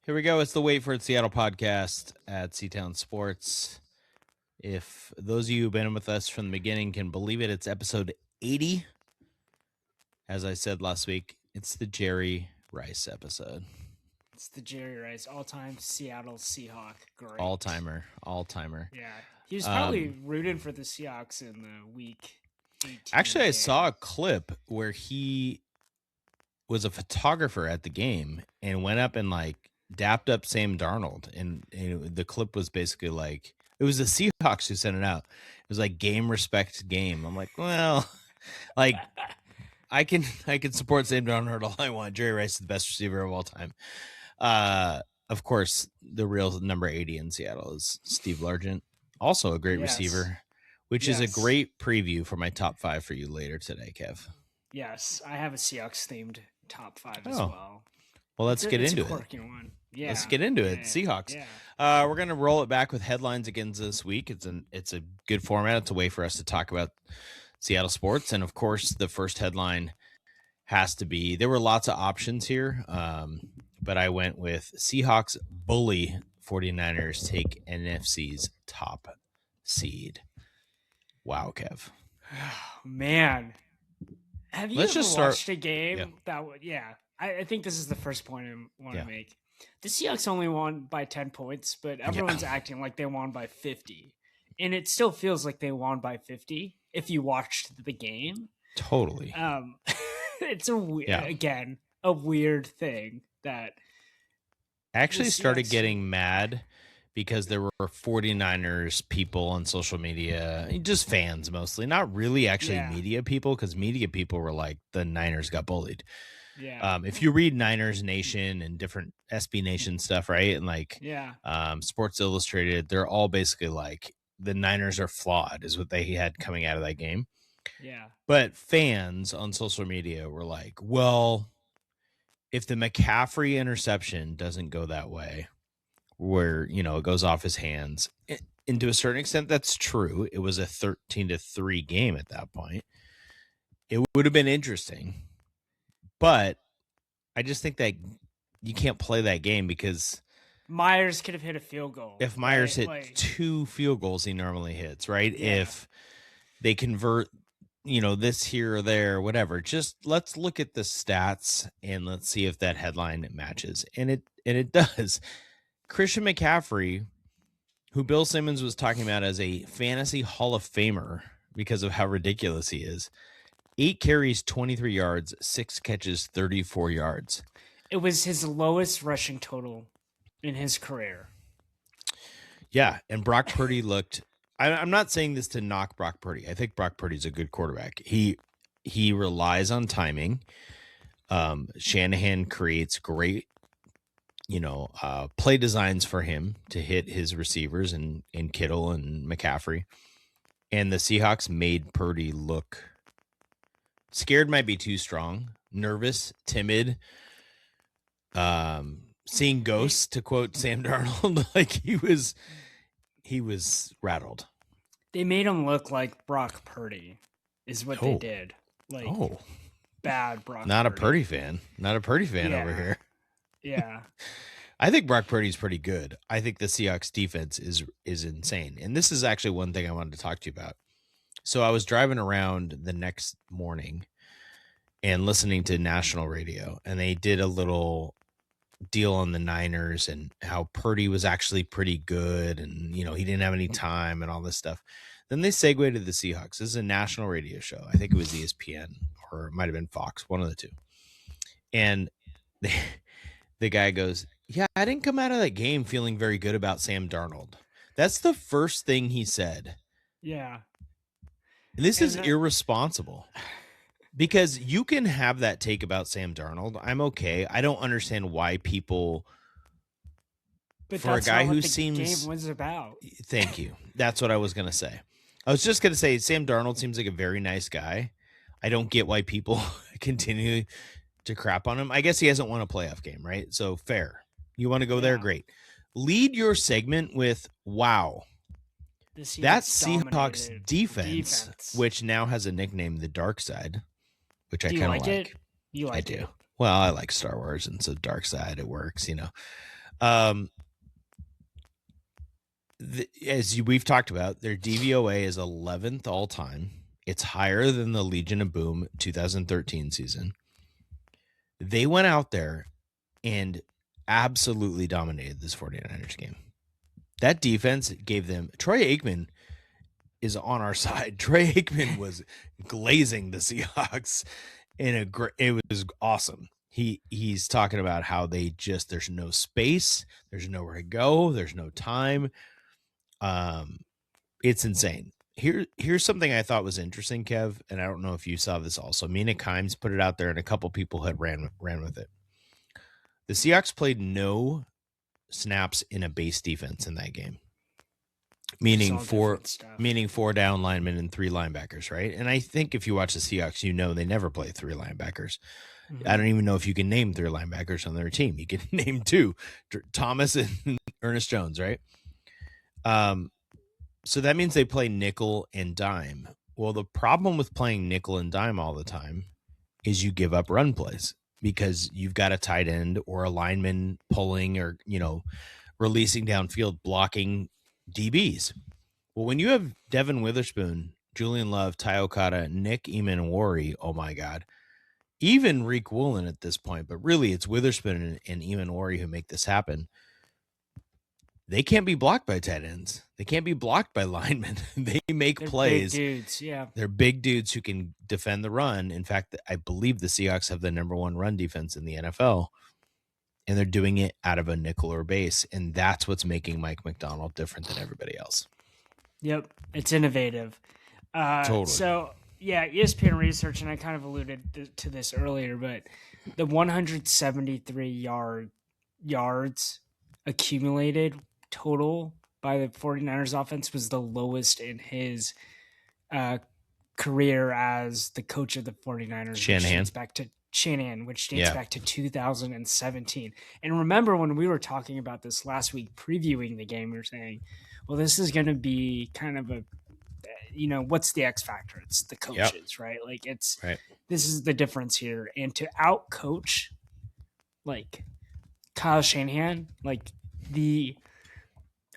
Here we go. It's the Wait for It Seattle podcast at Seatown Sports. If those of you who've been with us from the beginning can believe it, it's episode 80. As I said last week, it's the Jerry Rice episode. It's the Jerry Rice, all-time Seattle Seahawk. Great. All-timer. Yeah. He was probably rooting for the Seahawks in the week 18. Actually, I saw a clip where he was a photographer at the game and went up and dapped up Sam Darnold. And the clip was basically like, it was the Seahawks who sent it out. It was like game respect game. I'm like, well, like I can support Sam Darnold all I want. Jerry Rice is the best receiver of all time. Of course, the real number 80 in Seattle is Steve Largent, also a great receiver, which is a great preview for my top 5 for you later today, Kev. Yes, I have a Seahawks themed top 5 as well. Well, let's get into it. One. Yeah. Let's get into it. Seahawks. Yeah. We're gonna roll it back with headlines again this week. It's a good format. It's a way for us to talk about Seattle sports, and of course, the first headline has to be. There were lots of options here, but I went with Seahawks bully 49ers take NFC's top seed. Wow, Kev. Oh, man, have you ever watched a game that would? Yeah. I think this is the first point I want to make. The Seahawks only won by 10 points, but everyone's acting like they won by 50. And it still feels like they won by 50 if you watched the game. Totally. It's a weird thing that I actually started getting mad because there were 49ers people on social media, just fans mostly, not really actually media people, because media people were like, the Niners got bullied. Yeah. If you read Niners Nation and different SB Nation stuff, right, and Sports Illustrated, they're all basically like the Niners are flawed, is what they had coming out of that game. Yeah. But fans on social media were like, well, if the McCaffrey interception doesn't go that way, where it goes off his hands, and to a certain extent, that's true. It was a 13-3 game at that point. It would have been interesting. But I just think that you can't play that game because Myers could have hit a field goal. If Myers hit 2 field goals, he normally hits, right? Yeah. If they convert, this here or there, whatever, just let's look at the stats and let's see if that headline matches. And it does. Christian McCaffrey, who Bill Simmons was talking about as a fantasy Hall of Famer because of how ridiculous he is, 8 carries, 23 yards, 6 catches, 34 yards. It was his lowest rushing total in his career. Yeah, and Brock Purdy looked... I'm not saying this to knock Brock Purdy. I think Brock Purdy's a good quarterback. He relies on timing. Shanahan creates great, play designs for him to hit his receivers in Kittle and McCaffrey. And the Seahawks made Purdy look... Scared might be too strong. Nervous, timid. Seeing ghosts, to quote Sam Darnold, like he was rattled. They made him look like Brock Purdy, is what they did. Bad Brock. Not a Purdy fan. Not a Purdy fan over here. Yeah. I think Brock Purdy's pretty good. I think the Seahawks defense is insane. And this is actually one thing I wanted to talk to you about. So I was driving around the next morning and listening to national radio, and they did a little deal on the Niners and how Purdy was actually pretty good, and he didn't have any time and all this stuff. Then they segued to the Seahawks. This is a national radio show. I think it was ESPN or it might have been Fox, one of the two. And the guy goes, "Yeah, I didn't come out of that game feeling very good about Sam Darnold." That's the first thing he said. Yeah. This is irresponsible because you can have that take about Sam Darnold. I'm okay. I don't understand why people, but for a guy who seems... game was about. Thank you. That's what I was going to say. I was just going to say Sam Darnold seems like a very nice guy. I don't get why people continue to crap on him. I guess he hasn't won a playoff game, right? So fair. You want to go there? Great. Lead your segment with, wow. That Seahawks defense, which now has a nickname, the Dark Side, which I kind of like. You like it? Well, I like Star Wars, and so Dark Side, it works, As we've talked about, their DVOA is 11th all time. It's higher than the Legion of Boom 2013 season. They went out there and absolutely dominated this 49ers game. That defense gave them Troy Aikman is on our side. Troy Aikman was glazing the Seahawks it was awesome. He's talking about how there's no space, there's nowhere to go, there's no time. It's insane. Here's something I thought was interesting, Kev, and I don't know if you saw this also. Mina Kimes put it out there, and a couple people had ran with it. The Seahawks played no snaps in a base defense in that game, meaning four down linemen and 3 linebackers, right? And I think if you watch the Seahawks, they never play 3 linebackers. Mm-hmm. I don't even know if you can name 3 linebackers on their team. You can name 2, Thomas and Ernest Jones, right? So that means they play nickel and dime. Well, the problem with playing nickel and dime all the time is you give up run plays because you've got a tight end or a lineman pulling or, releasing downfield, blocking DBs. Well, when you have Devin Witherspoon, Julian Love, Ty Okada, Nick Eamon-Wari, oh my God, even Reek Woolen at this point, but really it's Witherspoon and Eamon-Wari who make this happen. They can't be blocked by tight ends. They can't be blocked by linemen. They're plays. Big dudes, yeah. They're big dudes who can defend the run. In fact, I believe the Seahawks have the number 1 run defense in the NFL, and they're doing it out of a nickel or base, and that's what's making Mike Macdonald different than everybody else. Yep, it's innovative. Totally. So, yeah, ESPN research, and I kind of alluded to this earlier, but the 173 yards accumulated total by the 49ers offense was the lowest in his career as the coach of the 49ers. Which dates back to 2017. And remember when we were talking about this last week, previewing the game, we were saying, well, this is going to be kind of a, what's the X factor? It's the coaches, right? Like this is the difference here. And to out coach like Kyle Shanahan, like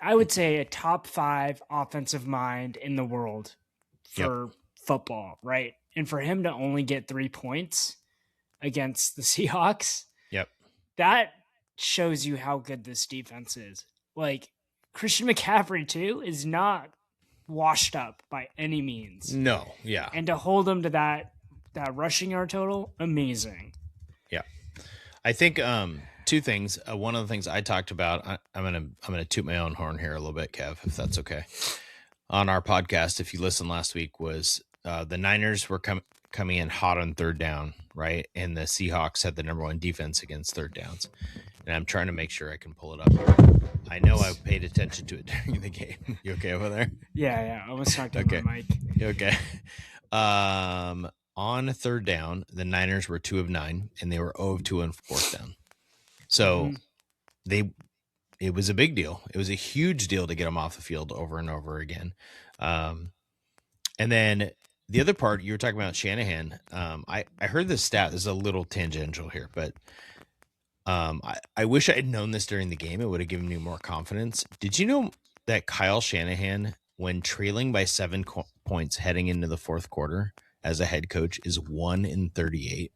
I would say a top 5 offensive mind in the world for football, right? And for him to only get 3 points against the Seahawks, that shows you how good this defense is. Like Christian McCaffrey too is not washed up by any means. No, yeah. And to hold him to that rushing yard total, amazing. Yeah. I think 2 things. One of the things I talked about, I'm gonna toot my own horn here a little bit, Kev, if that's okay. On our podcast, if you listened last week, was the Niners were coming in hot on 3rd down, right? And the Seahawks had the number 1 defense against 3rd downs. And I'm trying to make sure I can pull it up here. I know I paid attention to it during the game. You okay over there? Yeah. I was talking to my mic. Okay. On 3rd down, the Niners were 2 of 9, and they were 0 of 2 on 4th down. So it was a big deal. It was a huge deal to get them off the field over and over again. And then the other part, you were talking about Shanahan. I heard this stat. This is a little tangential here, but I wish I had known this during the game. It would have given me more confidence. Did you know that Kyle Shanahan, when trailing by 7 points heading into the 4th quarter as a head coach, is 1 in 38?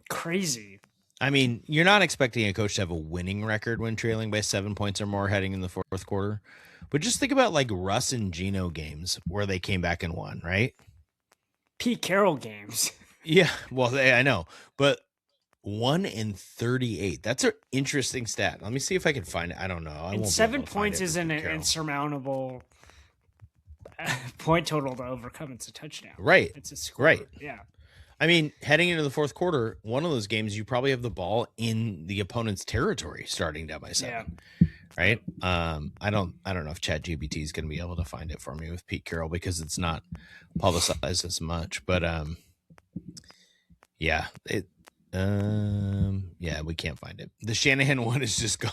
Crazy. I mean, you're not expecting a coach to have a winning record when trailing by 7 points or more heading in the 4th quarter. But just think about like Russ and Geno games where they came back and won, right? Pete Carroll games. Yeah, well, I know. But 1 in 38. That's an interesting stat. Let me see if I can find it. I don't know. And 7 points isn't an insurmountable point total to overcome. It's a touchdown. Right. It's a score. Right. Yeah. I mean, heading into the 4th quarter, one of those games, you probably have the ball in the opponent's territory starting down by 7. Yeah. Right. I don't know if ChatGPT is going to be able to find it for me with Pete Carroll because it's not publicized as much, but, we can't find it. The Shanahan one is just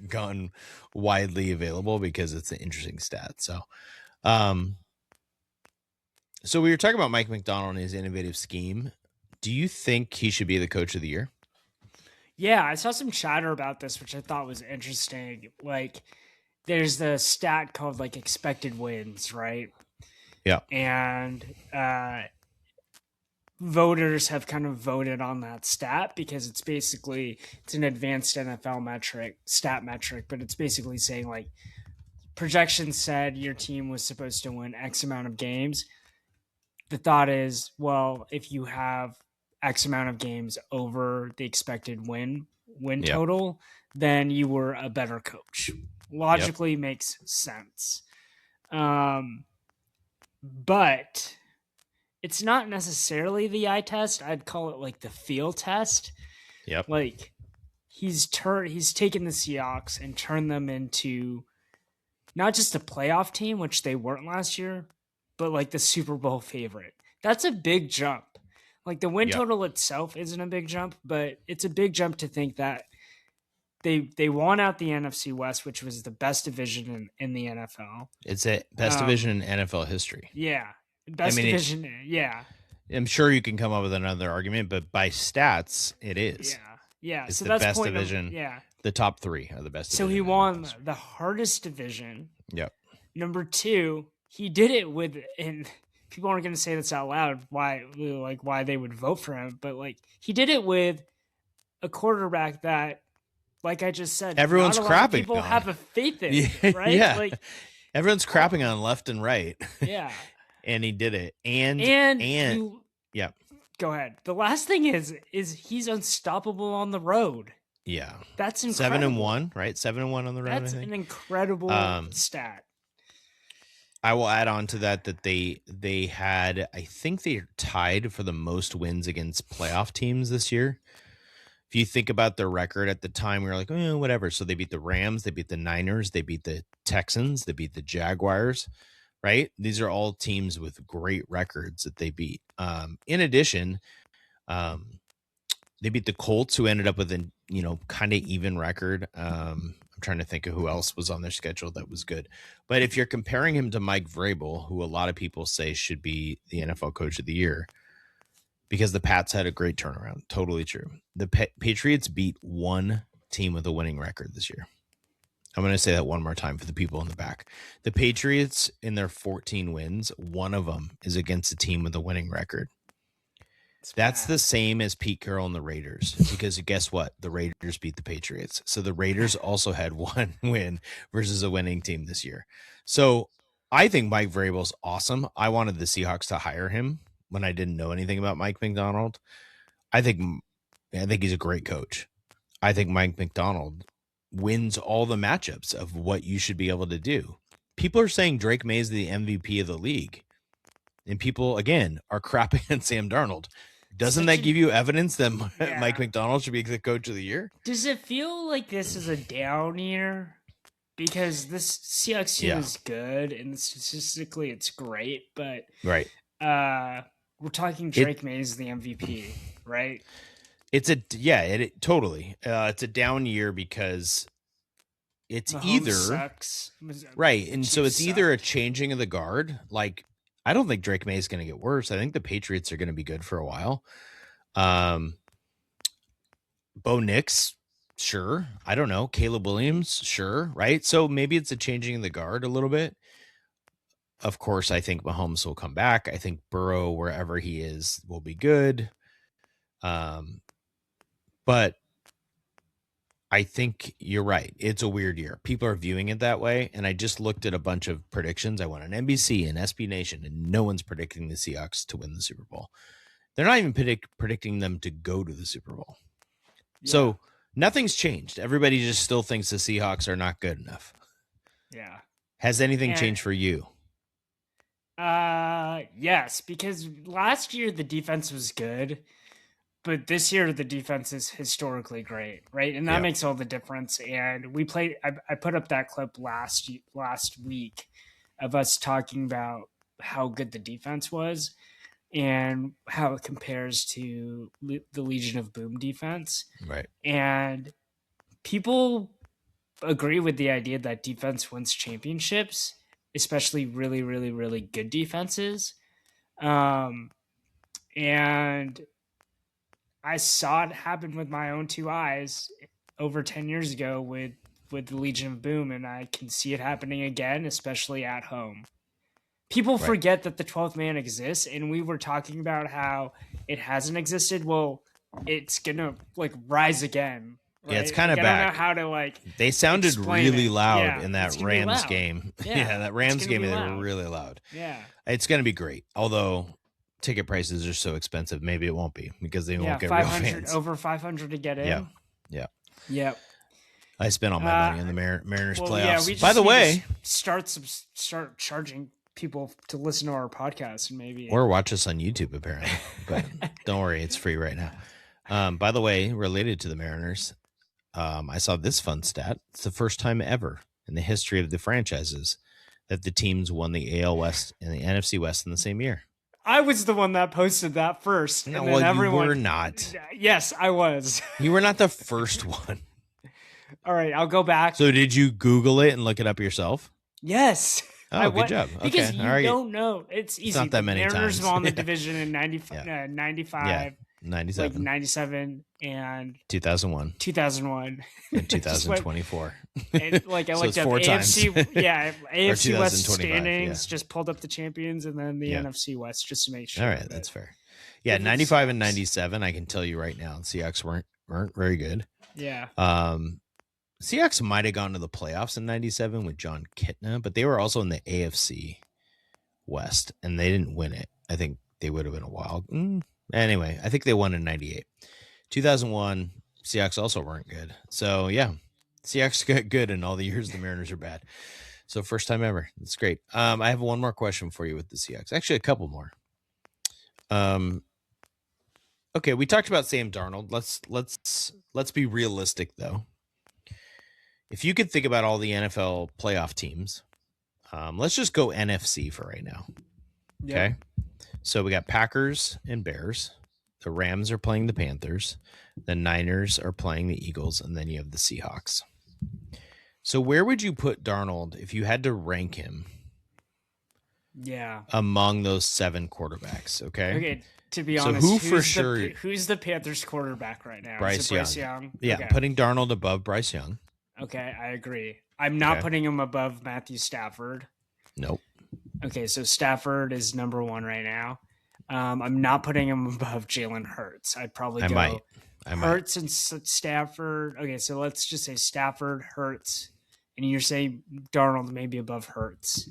gone widely available because it's an interesting stat. So, so we were talking about Mike Macdonald and his innovative scheme. Do you think he should be the coach of the year? Yeah, I saw some chatter about this, which I thought was interesting. Like, there's the stat called like expected wins, right? Yeah. And voters have kind of voted on that stat because it's an advanced NFL stat metric, but it's basically saying like projections said your team was supposed to win X amount of games. The thought is, well, if you have X amount of games over the expected win Yep. total, then you were a better coach. Logically makes sense. But it's not necessarily the eye test. I'd call it like the feel test. Yep. Like he's taken the Seahawks and turned them into not just a playoff team, which they weren't last year, but like the Super Bowl favorite. That's a big jump. Like the win total itself isn't a big jump, but it's a big jump to think that they won out the NFC West, which was the best division in the NFL. It's a best division in NFL history. Yeah. Best division. Yeah. I'm sure you can come up with another argument, but by stats, it is. Yeah. Yeah. It's so the that's best division. Yeah. The top 3 are the best. So he won the hardest division. Yep. Number 2, he did it with, and people aren't going to say this out loud, why they would vote for him, but like he did it with a quarterback that, like I just said, everyone's crapping. People have a faith in, right? Yeah. Like everyone's crapping on left and right. Yeah. And he did it. And yeah. Go ahead. The last thing is he's unstoppable on the road. Yeah. That's incredible. 7-1, right? 7-1 on the road. That's an incredible stat. I will add on to that they had, I think they're tied for the most wins against playoff teams this year. If you think about their record at the time, we were like, oh, whatever. So they beat the Rams, they beat the Niners, they beat the Texans, they beat the Jaguars, right? These are all teams with great records that they beat. In addition, they beat the Colts, who ended up with a kind of even record. I'm trying to think of who else was on their schedule that was good. But if you're comparing him to Mike Vrabel, who a lot of people say should be the NFL Coach of the Year, because the Pats had a great turnaround. Totally true. The Patriots beat one team with a winning record this year. I'm going to say that one more time for the people in the back. The Patriots, in their 14 wins, one of them is against a team with a winning record. That's the same as Pete Carroll and the Raiders, because guess what? The Raiders beat the Patriots. So the Raiders also had one win versus a winning team this year. So I think Mike Vrabel's awesome. I wanted the Seahawks to hire him when I didn't know anything about Mike Macdonald. I think he's a great coach. I think Mike Macdonald wins all the matchups of what you should be able to do. People are saying Drake May is the MVP of the league. And people, again, are crapping on Sam Darnold. Doesn't that give you evidence that Mike Macdonald should be the coach of the year? Does it feel like this is a down year? Because this Seahawks team is good, and statistically it's great, but right. We're talking Drake May is the MVP, right? Totally. It's a down year because it's Mahomes either sucks. Right, and so it's either a changing of the guard. Like, I don't think Drake May is going to get worse. I think the Patriots are going to be good for a while. Bo Nix, sure. I don't know. Caleb Williams, sure. Right. So maybe it's a changing of the guard a little bit. Of course, I think Mahomes will come back. I think Burrow, wherever he is, will be good. But I think you're right. It's a weird year. People are viewing it that way. And I just looked at a bunch of predictions. I went on NBC and SB Nation, and no one's predicting the Seahawks to win the Super Bowl. They're not even predicting them to go to the Super Bowl. Yeah. So nothing's changed. Everybody just still thinks the Seahawks are not good enough. Yeah. Has anything changed for you? Yes, because last year the defense was good, but this year the defense is historically great, right? And that makes all the difference. And we played. I put up that clip last week of us talking about how good the defense was and how it compares to the Legion of Boom defense. Right. And people agree with the idea that defense wins championships, especially really, really, really good defenses. And I saw it happen with my own 2 eyes over 10 years ago with the Legion of Boom, and I can see it happening again, especially at home. People forget that the 12th man exists, and we were talking about how it hasn't existed. Well, it's gonna like rise again. Right? Yeah, it's kind of back. I don't know how to like. They sounded really loud in that Rams game. Yeah, that Rams game, they were really loud. Yeah, it's gonna be great. Although ticket prices are so expensive, maybe it won't be because they won't get real fans. Over 500 to get in. Yeah. I spent all my money on the Mariners playoffs. Yeah, we just by the way, start charging people to listen to our podcast and maybe or watch us on YouTube apparently. But don't worry, it's free right now. By the way, related to the Mariners, I saw this fun stat. It's the first time ever in the history of the franchises that the teams won the AL West and the NFC West in the same year. I was the one that posted that first. No, and then you were not. Yes, I was. You were not the first one. All right, I'll go back. So did you Google it and look it up yourself? Yes. Oh, good job. Okay. Because you don't know. It's easy. It's not that many Mariners times. won the division in 95, 97. Like 97 and 2001. 2001. And 2024. And like I so looked up AFC, AFC West standings, just pulled up the champions and then the NFC West just to make sure. All right, that's fair. Yeah, 95 and 97, I can tell you right now, the Seahawks weren't very good. Yeah. Seahawks might have gone to the playoffs in 97 with John Kitna, but they were also in the AFC West, and they didn't win it. I think they would have been a wild. Anyway, I think they won in 98. 2001, Seahawks also weren't good. So, yeah, Seahawks got good in all the years the Mariners are bad. So, first time ever. That's great. I have one more question for you with the Seahawks. Actually, a couple more. Okay, we talked about Sam Darnold. Let's be realistic, though. If you could think about all the NFL playoff teams, let's just go NFC for right now. Okay. So we got Packers and Bears. The Rams are playing the Panthers. The Niners are playing the Eagles. And then you have the Seahawks. So where would you put Darnold if you had to rank him? Yeah. Among those 7 quarterbacks. Okay. To be honest, so who's the Panthers quarterback right now? Bryce Young. Yeah. Okay. Putting Darnold above Bryce Young. Okay, I agree. I'm not putting him above Matthew Stafford. Nope. Okay, so Stafford is number 1 right now. I'm not putting him above Jalen Hurts. I'd probably go Hurts and Stafford. Okay, so let's just say Stafford, Hurts, and you're saying Darnold maybe above Hurts.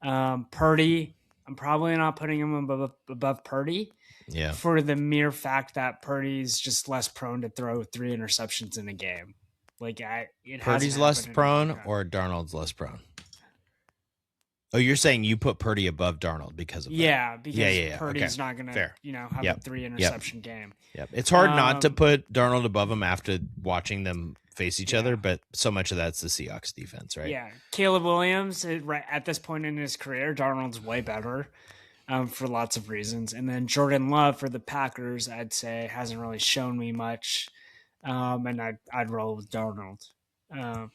Purdy, I'm probably not putting him above Purdy. Yeah. For the mere fact that Purdy's just less prone to throw 3 interceptions in a game. Purdy's less prone or Darnold's less prone? Oh, you're saying you put Purdy above Darnold because of that? Yeah, because Purdy's not going to, have a 3 interception game. Yep. It's hard not to put Darnold above him after watching them face each other, but so much of that's the Seahawks defense, right? Yeah. Caleb Williams, at this point in his career, Darnold's way better for lots of reasons. And then Jordan Love for the Packers, I'd say, hasn't really shown me much. And I'd roll with Darnold. I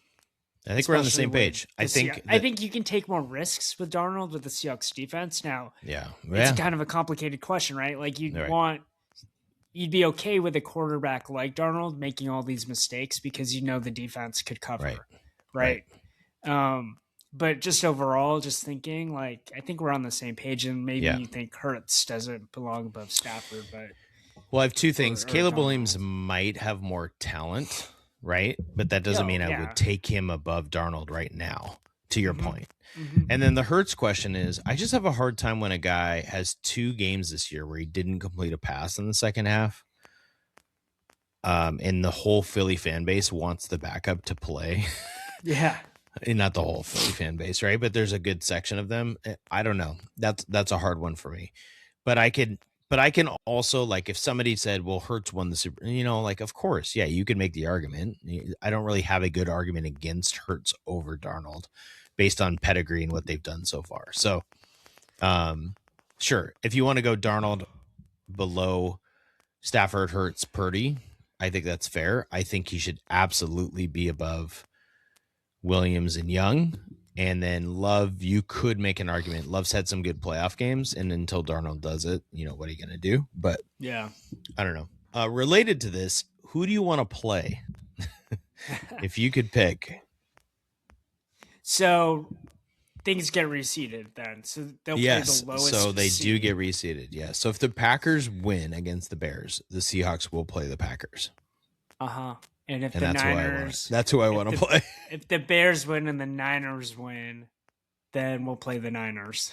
think we're on the same page. I think you can take more risks with Darnold with the Seahawks defense. Now, it's kind of a complicated question, right? Like you'd be okay with a quarterback like Darnold making all these mistakes because the defense could cover, right? But just overall, just thinking, I think we're on the same page, and maybe you think Hurts doesn't belong above Stafford, but. Well, I have 2 things. Caleb Williams might have more talent, right? But that doesn't mean I would take him above Darnold right now, to your point. Mm-hmm. And then the Hurts question is, I just have a hard time when a guy has 2 games this year where he didn't complete a pass in the second half. And the whole Philly fan base wants the backup to play. Yeah. And not the whole Philly fan base, right? But there's a good section of them. I don't know. That's a hard one for me. But I can also, if somebody said, well, Hurts won the Super, of course, you could make the argument. I don't really have a good argument against Hurts over Darnold based on pedigree and what they've done so far. So, sure. If you want to go Darnold below Stafford, Hurts, Purdy, I think that's fair. I think he should absolutely be above Williams and Young. And then Love, you could make an argument. Love's had some good playoff games, and until Darnold does it, what are you going to do? But yeah, I don't know. Related to this, who do you want to play? If you could pick. So things get reseeded then. So they'll play the lowest. So they seed. do get reseeded. Yeah. So if the Packers win against the Bears, the Seahawks will play the Packers. And if the Niners, that's who I want to play. If the Bears win and the Niners win, then we'll play the Niners.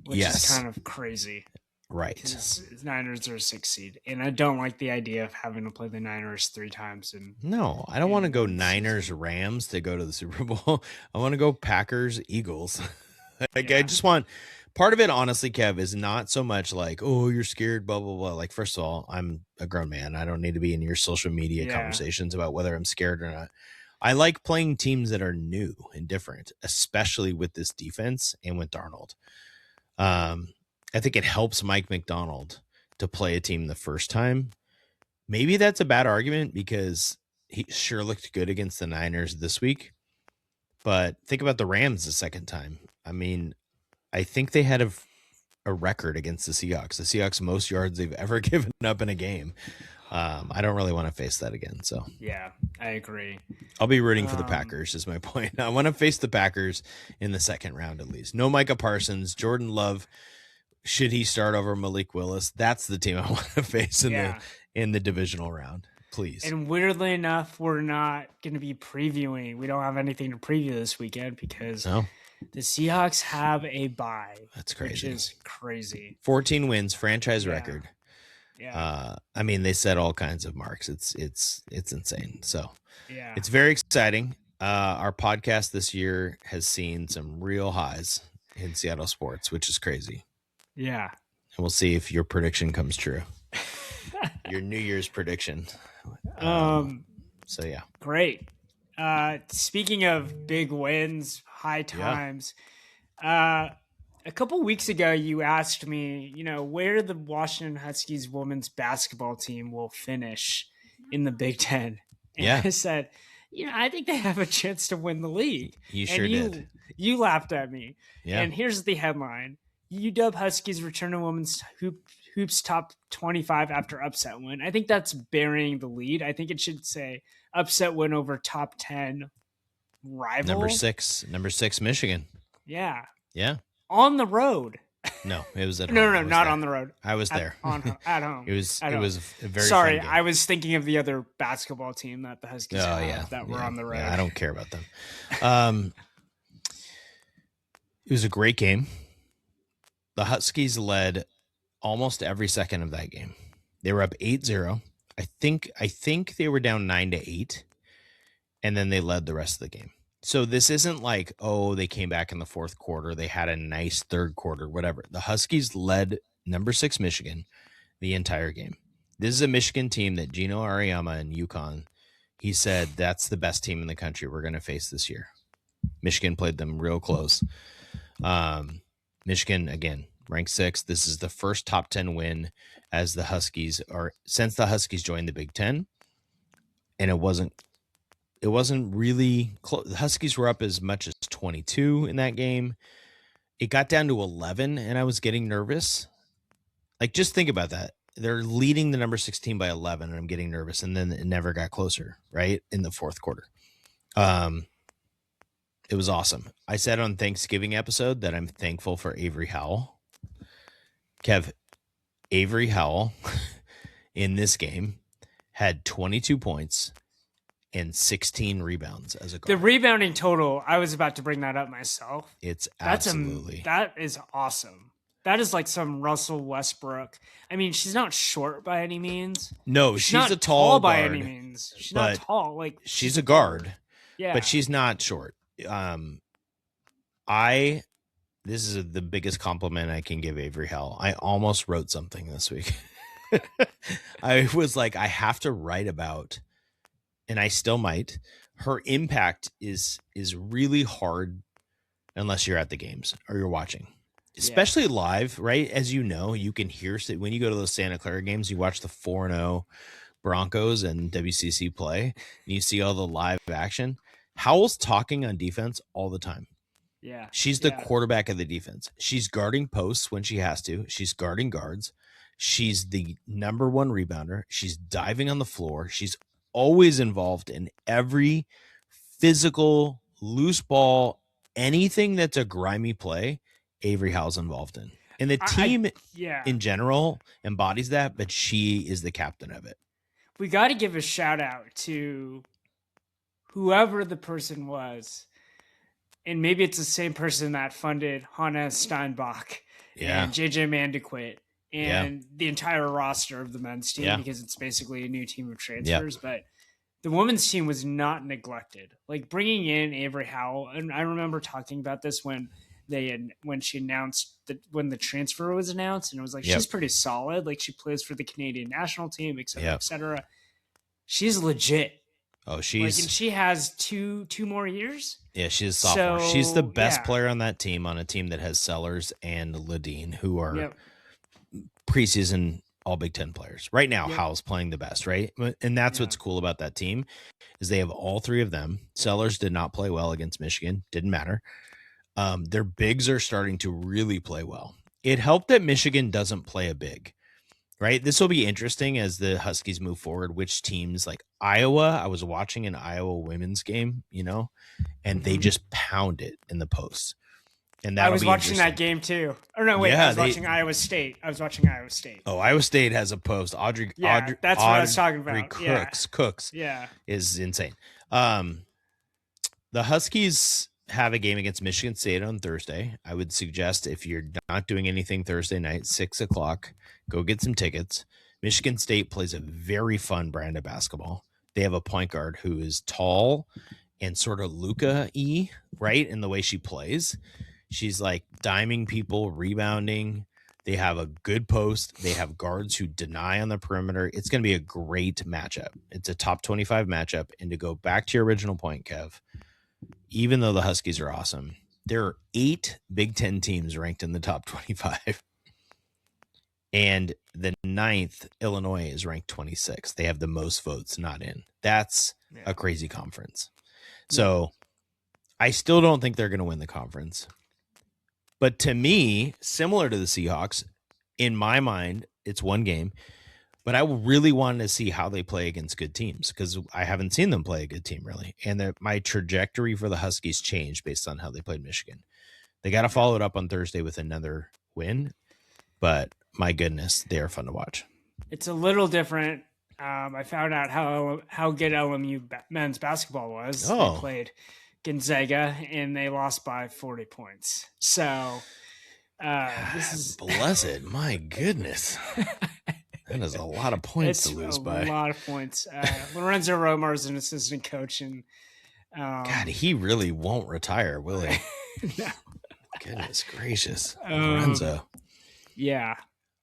Which is kind of crazy. Right. Niners are a 6 seed. And I don't like the idea of having to play the Niners 3 times. No, I don't want to go Niners Rams to go to the Super Bowl. I want to go Packers Eagles. I just want, part of it, honestly, Kev, is not so much like, oh, you're scared, blah, blah, blah. Like, first of all, I'm a grown man. I don't need to be in your social media conversations about whether I'm scared or not. I like playing teams that are new and different, especially with this defense and with Darnold. I think it helps Mike McDonald to play a team the first time. Maybe that's a bad argument because he sure looked good against the Niners this week. But think about the Rams the second time. I mean, I think they had a record against the Seahawks. The Seahawks most yards they've ever given up in a game. I don't really want to face that again. So yeah, I agree. I'll be rooting for the Packers is my point. I want to face the Packers in the second round at least. No Micah Parsons, Jordan Love. Should he start over Malik Willis? That's the team I want to face in the divisional round. Please. And weirdly enough, we're not going to be previewing. We don't have anything to preview this weekend because the Seahawks have a bye. That's crazy. Which is crazy. 14 wins, franchise record. Yeah. I mean, they set all kinds of marks. It's insane. So yeah, it's very exciting. Our podcast this year has seen some real highs in Seattle sports, which is crazy. Yeah. And we'll see if your prediction comes true. Your New Year's prediction. So yeah. Great. Speaking of big wins, high times, a couple weeks ago you asked me, where the Washington Huskies women's basketball team will finish in the Big Ten. And I said, I think they have a chance to win the league. You sure did. You laughed at me. Yeah. And here's the headline. UW Huskies return to women's hoops top 25 after upset win. I think that's burying the lead. I think it should say upset win over top 10 rival. Number six, Michigan. Yeah. Yeah. On the road. No, it was at home. No, not on the road. I was there. At home. It was a very Sorry, fun game. I was thinking of the other basketball team that the Huskies were on the road. Yeah, I don't care about them. It was a great game. The Huskies led almost every second of that game. They were up 8-0. I think they were down 9-8, and then they led the rest of the game. So this isn't like, they came back in the fourth quarter. They had a nice third quarter, whatever. The Huskies led number 6 Michigan the entire game. This is a Michigan team that Gino Auriemma in UConn, he said, that's the best team in the country we're going to face this year. Michigan played them real close. Michigan, again, ranked 6th. This is the first top 10 win as the Huskies since the Huskies joined the Big Ten. And it wasn't really close. The Huskies were up as much as 22 in that game. It got down to 11, and I was getting nervous. Like, just think about that. They're leading the number 16 by 11, and I'm getting nervous. And then it never got closer, right, in the fourth quarter. It was awesome. I said on Thanksgiving episode that I'm thankful for Avery Howell. Kev, Avery Howell in this game had 22 points and 16 rebounds as a guard. The rebounding total, I was about to bring that up myself. It's absolutely. That is awesome. That is like some Russell Westbrook. I mean, she's not short by any means. No, she's a tall by guard, any means. She's not tall. Like she's a guard. Yeah. But she's not short. This is the biggest compliment I can give Avery Howell. I almost wrote something this week. I was like, I have to write about, and I still might. Her impact is really hard unless you're at the games or you're watching, especially live, right? As you know, you can hear when you go to those Santa Clara games, you watch the 4-0 Broncos and WCC play, and you see all the live action. Howell's talking on defense all the time. Yeah. She's the quarterback of the defense. She's guarding posts when she has to. She's guarding guards. She's the number one rebounder. She's diving on the floor. She's always involved in every physical, loose ball, anything that's a grimy play, Avery Howell's involved in. And the team in general embodies that, but she is the captain of it. We got to give a shout out to whoever the person was. And maybe it's the same person that funded Hannah Steinbach and JJ Mandequit and the entire roster of the men's team, because it's basically a new team of transfers. But the women's team was not neglected. Like bringing in Avery Howell, and I remember talking about this when she announced when the transfer was announced, and it was like, she's pretty solid. Like she plays for the Canadian national team, et cetera, et cetera. She's legit. Oh, she's and she has two more years. Yeah, she's a sophomore. So, she's the best player on that team, on a team that has Sellers and Ladine, who are preseason all Big Ten players. Right now, Howell's playing the best, right? And that's what's cool about that team, is they have all three of them. Sellers did not play well against Michigan. Didn't matter. Their bigs are starting to really play well. It helped that Michigan doesn't play a big, right? This will be interesting as the Huskies move forward, which teams like Iowa. I was watching an Iowa women's game, and they just pound it in the post. And I was watching that game too. Or no, wait, I was watching Iowa State. Oh, Iowa State has a post. Audrey, that's what I was talking about. Cooks is insane. The Huskies have a game against Michigan State on Thursday. I would suggest, if you're not doing anything Thursday night, 6:00, go get some tickets. Michigan State plays a very fun brand of basketball. They have a point guard who is tall and sort of Luka-y, right, in the way she plays. She's like diming people, rebounding. They have a good post. They have guards who deny on the perimeter. It's going to be a great matchup. It's a top 25 matchup. And to go back to your original point, Kev, even though the Huskies are awesome, there are 8 Big Ten teams ranked in the top 25. And the 9th, Illinois, is ranked 26. They have the most votes not in. That's a crazy conference. So I still don't think they're going to win the conference. But to me, similar to the Seahawks, in my mind, it's one game. But I really wanted to see how they play against good teams, because I haven't seen them play a good team, really. And my trajectory for the Huskies changed based on how they played Michigan. They got to follow it up on Thursday with another win. But my goodness, they are fun to watch. It's a little different. I found out how good LMU men's basketball was. They played Gonzaga, and they lost by 40 points. So this is blessed. My goodness. That is a lot of points to lose by. A lot of points. Lorenzo Romar is an assistant coach, and God, he really won't retire, will he? No. Goodness gracious, Lorenzo. Yeah,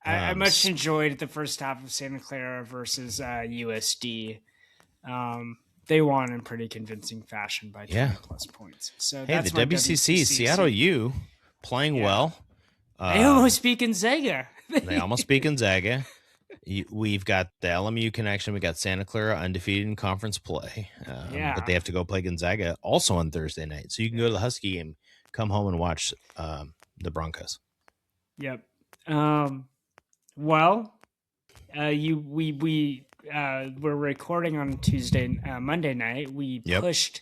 I much enjoyed the first half of Santa Clara versus USD. They won in pretty convincing fashion by 20 plus points. So hey, that's the WCC Seattle U playing well. They almost beat Gonzaga. They almost beat Gonzaga. We've got the LMU connection. We got Santa Clara undefeated in conference play. But they have to go play Gonzaga also on Thursday night. So you can go to the Husky game, come home and watch the Broncos. Yep. We're recording on Monday night. We pushed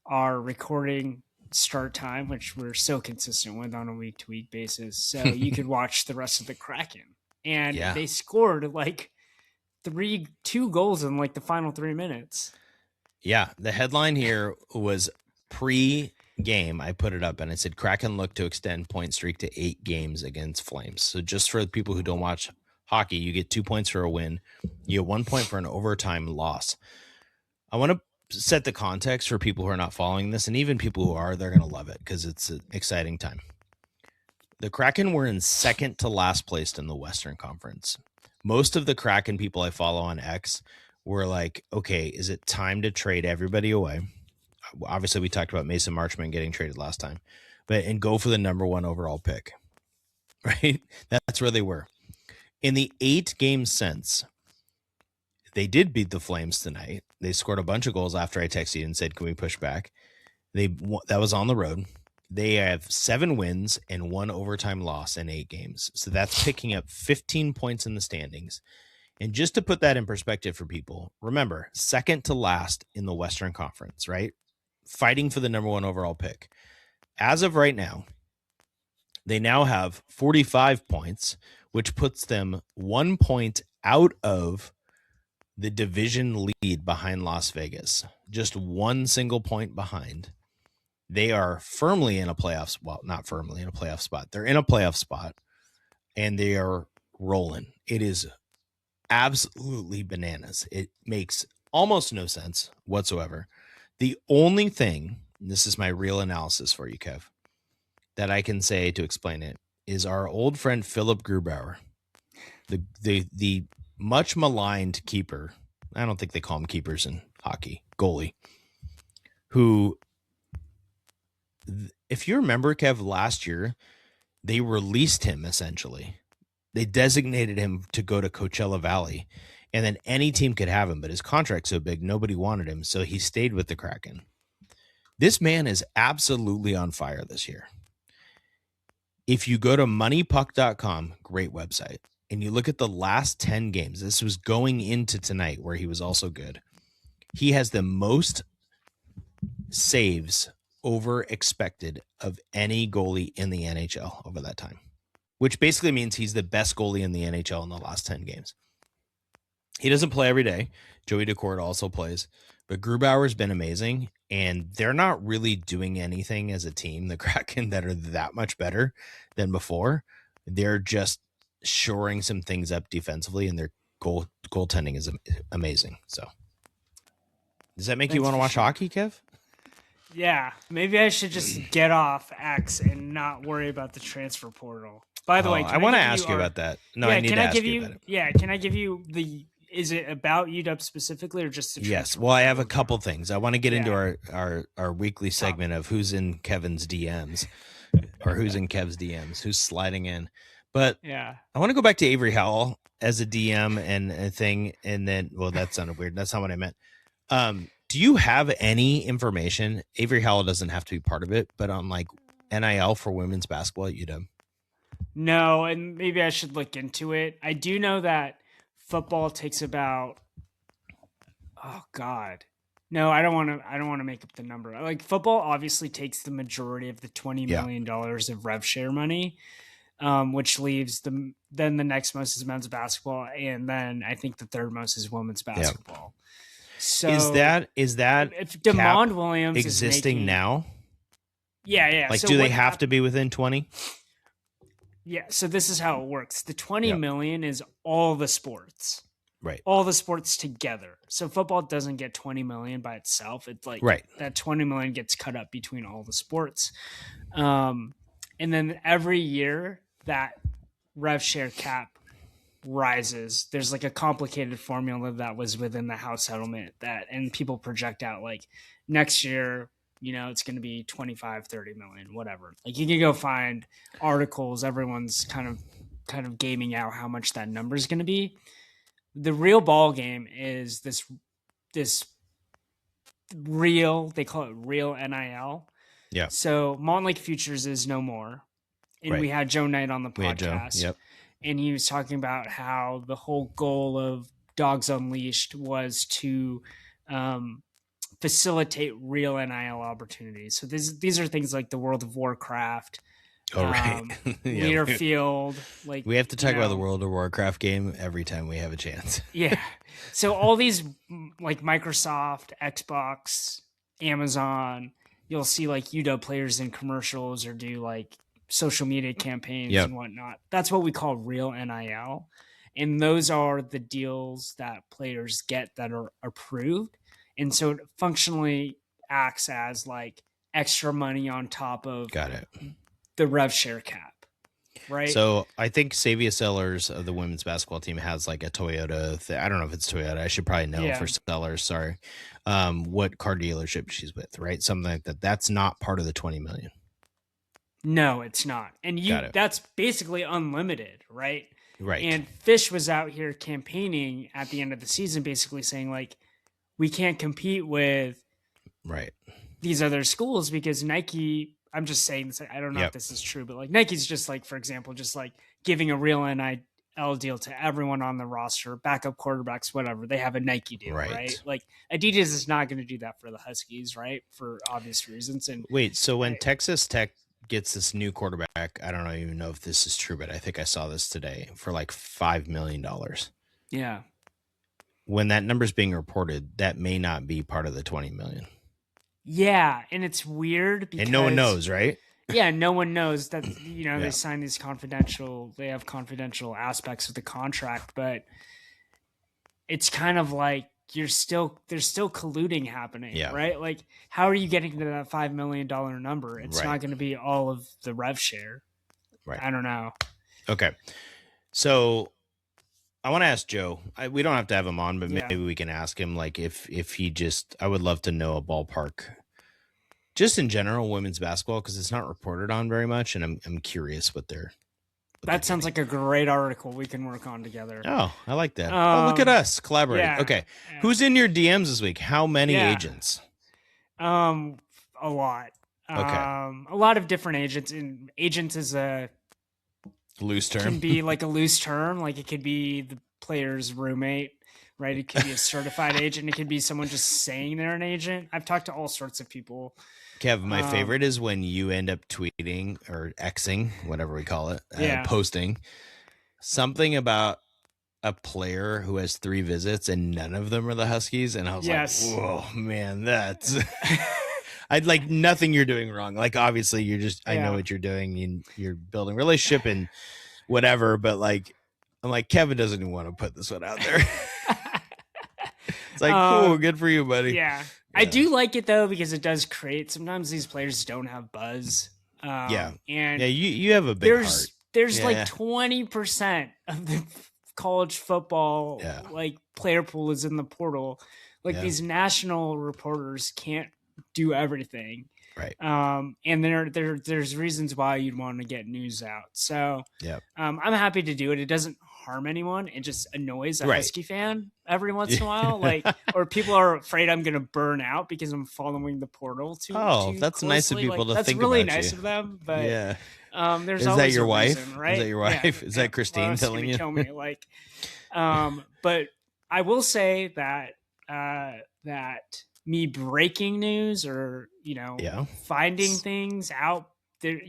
our recording start time, which we're so consistent with on a week-to-week basis. So you could watch the rest of the Kraken. And they scored like 2 goals in like the final 3 minutes. Yeah. The headline here was pre-game. I put it up and I said, Kraken look to extend point streak to 8 games against Flames. So just for the people who don't watch hockey, you get 2 points for a win. You get 1 point for an overtime loss. I want to set the context for people who are not following this, and even people who are, they're going to love it because it's an exciting time. The Kraken were in second to last place in the Western Conference. Most of the Kraken people I follow on X were like, okay, is it time to trade everybody away? Obviously, we talked about Mason Marchman getting traded last time, and go for the number 1 overall pick, right? That's where they were. In the 8 games since, they did beat the Flames tonight. They scored a bunch of goals after I texted you and said, can we push back? That was on the road. They have 7 wins and 1 overtime loss in 8 games. So that's picking up 15 points in the standings. And just to put that in perspective for people, remember, second to last in the Western Conference, right? Fighting for the number 1 overall pick. As of right now, they now have 45 points, which puts them 1 point out of the division lead behind Las Vegas. Just 1 single point behind. They are firmly in a playoff. Well, not firmly in a playoff spot. They're in a playoff spot, and they are rolling. It is absolutely bananas. It makes almost no sense whatsoever. The only thing, and this is my real analysis for you, Kev, that I can say to explain it is our old friend Philip Grubauer, the much maligned keeper. I don't think they call him keepers in hockey, goalie, who, if you remember, Kev, last year, they released him essentially. They designated him to go to Coachella Valley, and then any team could have him, but his contract's so big, nobody wanted him, so he stayed with the Kraken. This man is absolutely on fire this year. If you go to moneypuck.com, great website, and you look at the last 10 games, this was going into tonight where he was also good. He has the most saves over expected of any goalie in the NHL over that time, which basically means he's the best goalie in the NHL in the last 10 games. He doesn't play every day. Joey Daccord also plays, but Grubauer's been amazing, and they're not really doing anything as a team, the Kraken, that are that much better than before. They're just shoring some things up defensively, and their goaltending is amazing. So does that make you want to watch hockey, Kev? Yeah, maybe I should just get off X and not worry about the transfer portal. By the way, I want to ask you about that. No, I need to ask you about it. Yeah, can I give you is it about UW specifically or just the transfer? Yes. Well, I have a couple things. I want to get into our weekly segment of who's in Kevin's DMs or who's in Kev's DMs, who's sliding in. But yeah, I want to go back to Avery Howell as a DM and a thing. And then, well, that sounded weird. That's not what I meant. Do you have any information? Avery Howell doesn't have to be part of it, but on like NIL for women's basketball at UW? No, and maybe I should look into it. I do know that football takes about, oh God. No, I don't want to make up the number. Like football obviously takes the majority of the $20 million of rev share money, which leaves then the next most is men's basketball, and then I think the third most is women's basketball. Yep. So is that if DeMond Williams existing is making, now? Yeah. Like, so do they have to be within 20? Yeah. So this is how it works. The 20 million is all the sports, right? All the sports together. So football doesn't get 20 million by itself. It's like that 20 million gets cut up between all the sports, and then every year that rev share cap rises. There's like a complicated formula that was within the House settlement and people project out like next year, it's going to be 25, 30 million, whatever. Like you can go find articles. Everyone's kind of gaming out how much that number is going to be. The real ball game is this real, they call it real NIL. Yeah. So Mountain Lake Futures is no more. And we had Joe Knight on the podcast. Yep. And he was talking about how the whole goal of Dogs Unleashed was to facilitate real NIL opportunities. So these are things like the World of Warcraft, Learfield. Like we have to talk about the World of Warcraft game every time we have a chance. Yeah. So all these like Microsoft, Xbox, Amazon, you'll see like UW players in commercials or do like social media campaigns and whatnot. That's what we call real NIL. And those are the deals that players get that are approved. And so it functionally acts as like extra money on top of the rev share cap. Right. So I think Savia Sellers of the women's basketball team has like a Toyota. I don't know if it's Toyota. I should probably know for Sellers. Sorry. What car dealership she's with, right? Something like that. That's not part of the 20 million. No, it's not. And that's basically unlimited, right? Right. And Fish was out here campaigning at the end of the season, basically saying like, we can't compete with these other schools because Nike, I'm just saying this. I don't know if this is true, but like Nike's just like, for example, just like giving a real NIL deal to everyone on the roster, backup quarterbacks, whatever. They have a Nike deal, right? Like Adidas is not going to do that for the Huskies, right? For obvious reasons. And wait, so when Texas Tech gets this new quarterback, I don't even know if this is true, but I think I saw this today for like $5 million. Yeah. When that number's being reported, that may not be part of the 20 million. Yeah, and it's weird because, and no one knows, right? Yeah, no one knows that, they sign these they have confidential aspects of the contract, but it's kind of like there's still colluding happening, right? Like, how are you getting to that $5 million number? It's not going to be all of the rev share. Right. I don't know. Okay. So I want to ask Joe. We don't have to have him on, but maybe we can ask him, like, if he just, I would love to know a ballpark, just in general, women's basketball, because it's not reported on very much, and I'm curious what they're. That sounds like a great article we can work on together. Oh, I like that. Look at us collaborating. Yeah, okay. Yeah. Who's in your DMs this week? How many agents? A lot. Okay. A lot of different agents. And agents is a loose term. Can be like a loose term. Like it could be the player's roommate, right? It could be a certified agent. It could be someone just saying they're an agent. I've talked to all sorts of people. Kev, my favorite is when you end up tweeting or Xing, whatever we call it, posting something about a player who has 3 visits and none of them are the Huskies. And I was like, whoa, man, that's I'd like nothing you're doing wrong. Like, obviously you're just, I know what you're doing. You're building relationship and whatever, but like, I'm like, Kevin doesn't even want to put this one out there. It's like, cool, good for you, buddy. Yeah. I do like it though, because it does create, sometimes these players don't have buzz. And you have a big heart. There's like 20% of the college football like player pool is in the portal. Like these national reporters can't do everything. Right. And there's reasons why you'd want to get news out. So I'm happy to do it. It doesn't harm anyone. It just annoys a Husky fan every once in a while. Like, or people are afraid I'm going to burn out because I'm following the portal too that's closely. Nice of people to that's think really about nice you. of them. But there's is always that your wife? Reason, right? Is that your wife? Is that Christine telling you? Kill me. Like, but I will say that that me breaking news or finding things out there,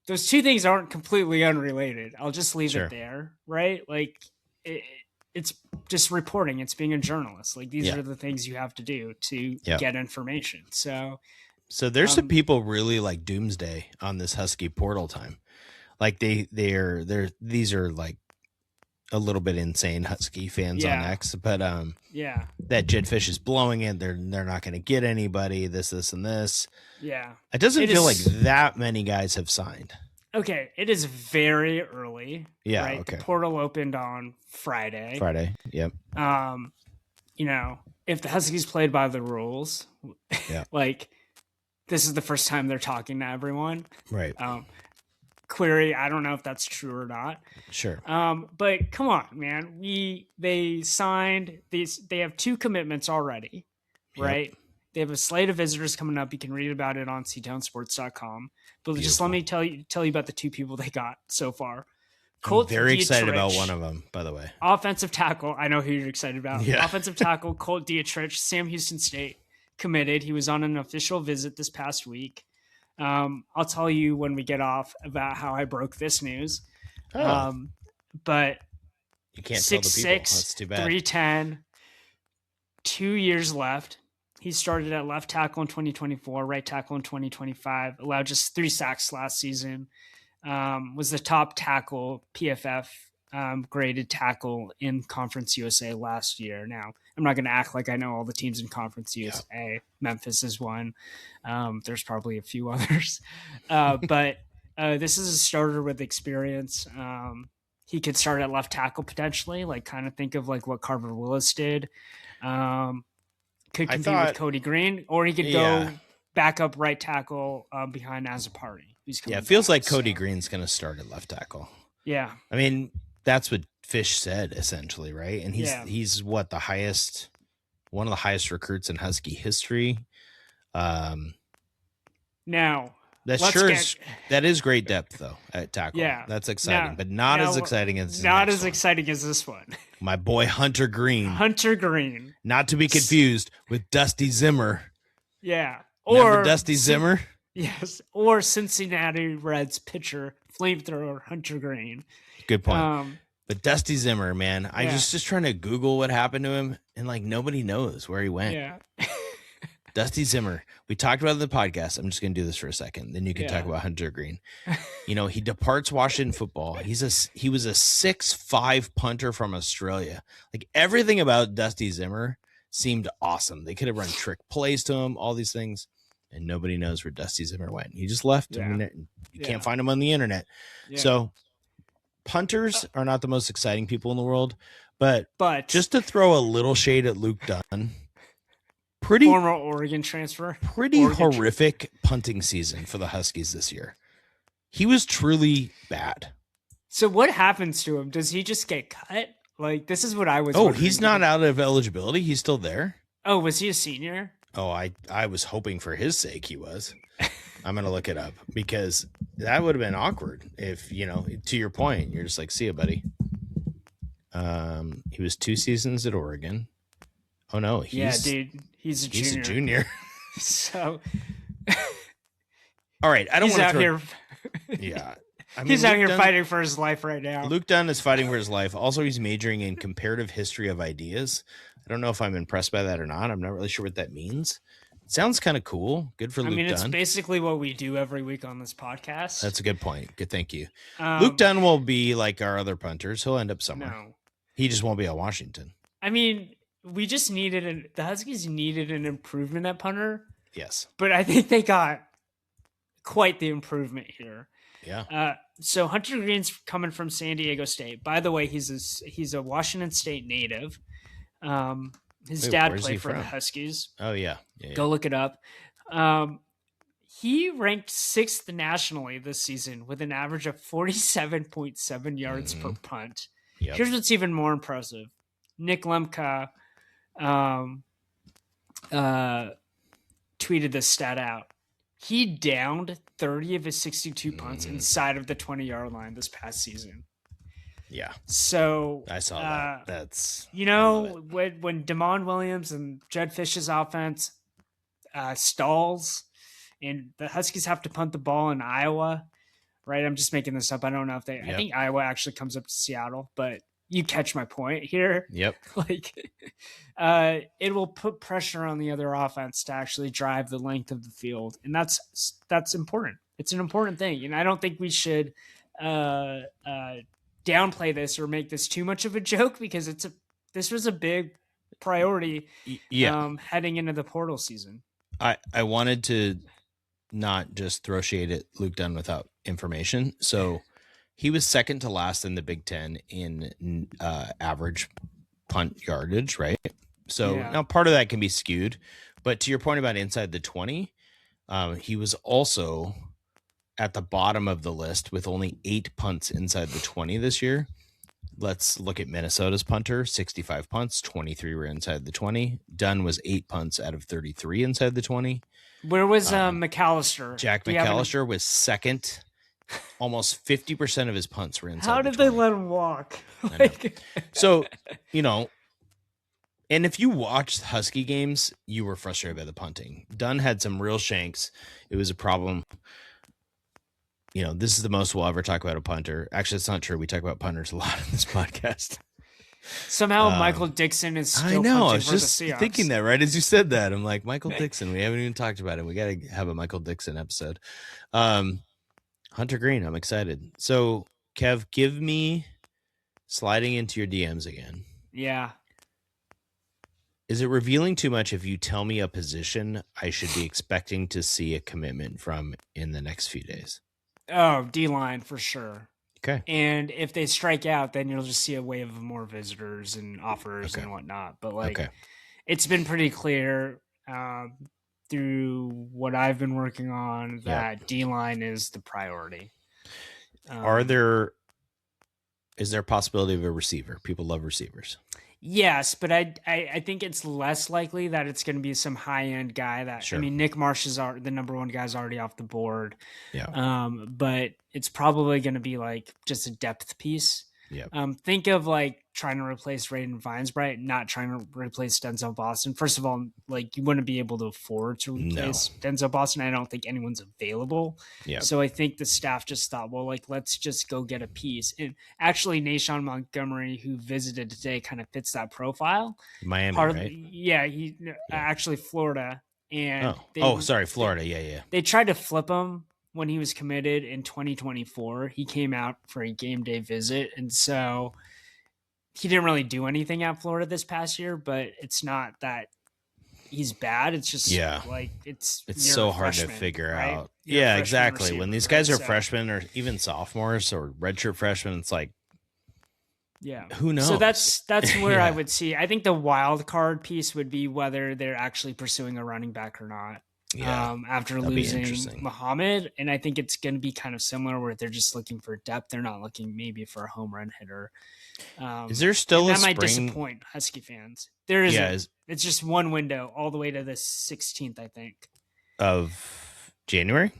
those two things aren't completely unrelated. I'll just leave it there, right? Like it's just reporting. It's being a journalist. Like these are the things you have to do to get information. So there's some people really like doomsday on this Husky portal time. Like these are like a little bit insane Husky fans on X, but that Jedfish is blowing it. They're not going to get anybody. This and this. Yeah, it doesn't feel like that many guys have signed. Okay, it is very early. Yeah, right? Okay. The portal opened on Friday. Yep. If the Huskies played by the rules, like this is the first time they're talking to everyone. Right. Query, I don't know if that's true or not. Sure. But come on, man. They signed these. They have 2 commitments already, right? They have a slate of visitors coming up. You can read about it on SeatownSports.com. But just let me tell you about the 2 people they got so far. I'm very excited about one of them, by the way. Offensive tackle. I know who you're excited about. Yeah. Offensive tackle Colt Dietrich, Sam Houston State, committed. He was on an official visit this past week. I'll tell you when we get off about how I broke this news. But you can't tell the people. That's too bad. 310, 2 years left. He started at left tackle in 2024, right tackle in 2025, allowed just 3 sacks last season, was the top tackle, PFF graded tackle in Conference USA last year. Now, I'm not going to act like I know all the teams in Conference USA. Yeah. Memphis is one. There's probably a few others. But this is a starter with experience. He could start at left tackle potentially, like kind of think of like what Carver Willis did. Could compete with Cody Green, or he could go back up right tackle behind Azzopardi. It feels like Cody Green's going to start at left tackle. Yeah. I mean, that's what Fish said essentially, right? And he's what, one of the highest recruits in Husky history. Now, That is great depth though at tackle. Yeah, that's exciting, but not as exciting as this one. My boy Hunter Green. Not to be confused with Dusty Zimmer. Yeah, or Dusty Zimmer. Yes, or Cincinnati Reds pitcher flamethrower Hunter Green. Good point. But Dusty Zimmer, man, I just trying to Google what happened to him, and like nobody knows where he went. Yeah. Dusty Zimmer. We talked about it in the podcast. I'm just going to do this for a second. Then you can talk about Hunter Green. He departs Washington football. He was a 6'5" punter from Australia. Like everything about Dusty Zimmer seemed awesome. They could have run trick plays to him, all these things, and nobody knows where Dusty Zimmer went. He just left. Yeah. You can't find him on the internet. Yeah. So punters are not the most exciting people in the world, but just to throw a little shade at Luke Dunn. Former Oregon transfer. Horrific punting season for the Huskies this year. He was truly bad. So what happens to him? Does he just get cut? Like, this is what I was he's not out of eligibility. He's still there. Oh, was he a senior? Oh, I was hoping for his sake he was. I'm going to look it up because that would have been awkward if, to your point, you're just like, see ya, buddy. He was 2 seasons at Oregon. Oh, no. Dude. He's a junior. So, all right. I don't want to here. Yeah. He's out here fighting for his life right now. Luke Dunn is fighting for his life. Also, he's majoring in comparative history of ideas. I don't know if I'm impressed by that or not. I'm not really sure what that means. It sounds kind of cool. Good for Luke Dunn. It's basically what we do every week on this podcast. That's a good point. Good. Thank you. Luke Dunn will be like our other punters. He'll end up somewhere. No. He just won't be at Washington. We just the Huskies needed an improvement at punter. Yes. But I think they got quite the improvement here. Yeah. So Hunter Green's coming from San Diego State. By the way, he's a Washington State native. His dad played for the Huskies. Oh, yeah. Go look it up. He ranked 6th nationally this season with an average of 47.7 yards per punt. Yep. Here's what's even more impressive. Nick Lemka tweeted this stat out. He downed 30 of his 62 punts inside of the 20-yard line this past season. Yeah. So I saw that. That's when Damon Williams and Jed Fish's offense stalls and the Huskies have to punt the ball in Iowa, right? I'm just making this up. I don't know if I think Iowa actually comes up to Seattle, but you catch my point here. Yep. It will put pressure on the other offense to actually drive the length of the field. And that's important. It's an important thing. And I don't think we should downplay this or make this too much of a joke because this was a big priority heading into the portal season. I wanted to not just throw shade at Luke Dunn without information. So he was second to last in the Big Ten in average punt yardage, right? So now part of that can be skewed, but to your point about inside the 20, he was also at the bottom of the list with only 8 punts inside the 20 this year. Let's look at Minnesota's punter, 65 punts, 23 were inside the 20. Dunn was 8 punts out of 33 inside the 20. Where was McAllister? Jack McAllister was second. Almost 50% of his punts were inside. How did they let him walk? So, and if you watched Husky games, you were frustrated by the punting. Dunn had some real shanks. It was a problem. This is the most we'll ever talk about a punter. Actually, it's not true. We talk about punters a lot in this podcast. Somehow Michael Dixon is still punting I was for just the Seahawks. thinking that right as you said that. I'm like, Michael Dixon. We haven't even talked about it. We got to have a Michael Dixon episode. Hunter Green, I'm excited. So, Kev, give me sliding into your DMs again. Yeah. Is it revealing too much if you tell me a position I should be expecting to see a commitment from in the next few days? Oh, D-line for sure. Okay. And if they strike out, then you'll just see a wave of more visitors and offers and whatnot. But it's been pretty clear through what I've been working on that D-line is the priority. Is there a possibility of a receiver? People love receivers. Yes, but I think it's less likely that it's going to be some high end guy. I mean, Nick Marsh is the number one guy's already off the board. Yeah. But it's probably going to be like just a depth piece. Yeah. Think of like trying to replace Raiden Vinesbright, not trying to replace Denzel Boston. First of all, like you wouldn't be able to afford to replace Denzel Boston. I don't think anyone's available. Yeah. So I think the staff just thought, well, like let's just go get a piece. And actually, Nashawn Montgomery, who visited today, kind of fits that profile. Miami, right? He actually Florida. And Florida. Yeah. They tried to flip him when he was committed in 2024. He came out for a game day visit, and so he didn't really do anything at Florida this past year, but it's not that he's bad. It's just like it's so hard to figure out. Yeah, exactly. Receiver, when these guys are freshmen or even sophomores or redshirt freshmen, it's like, who knows? So that's where I would see. I think the wild card piece would be whether they're actually pursuing a running back or not. After losing Muhammad, and I think it's going to be kind of similar where they're just looking for depth. They're not looking maybe for a home run hitter. Is there still that might disappoint Husky fans? There is. It's just one window all the way to the 16th, I think, of January.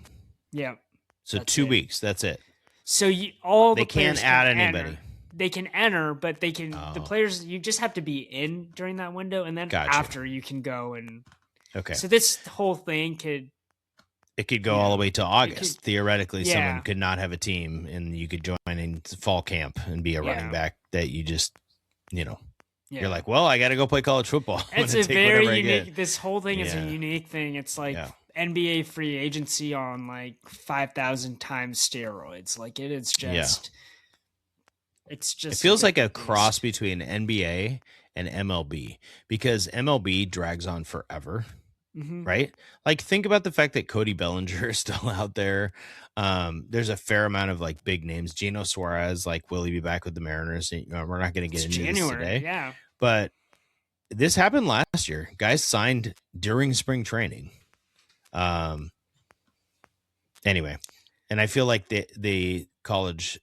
Yeah. So 2 weeks. That's it. So they can't add anybody. They can enter, but they can. The players, you just have to be in during that window, and then after you can go and. Okay. So this whole thing could go all the way to August. Theoretically, someone could not have a team, and you could join in fall camp and be a running back that you just, you're like, well, I got to go play college football. It's a very unique. This whole thing is a unique thing. It's like NBA free agency on like 5,000 times steroids. Like it is just. It's just. It feels like a cross between NBA and MLB because MLB drags on forever. Right? Like think about the fact that Cody Bellinger is still out there. There's a fair amount of like big names. Geno Suarez, like, will he be back with the Mariners? We're not going to get into this today. Yeah. But this happened last year. Guys signed during spring training. Anyway, and I feel like the college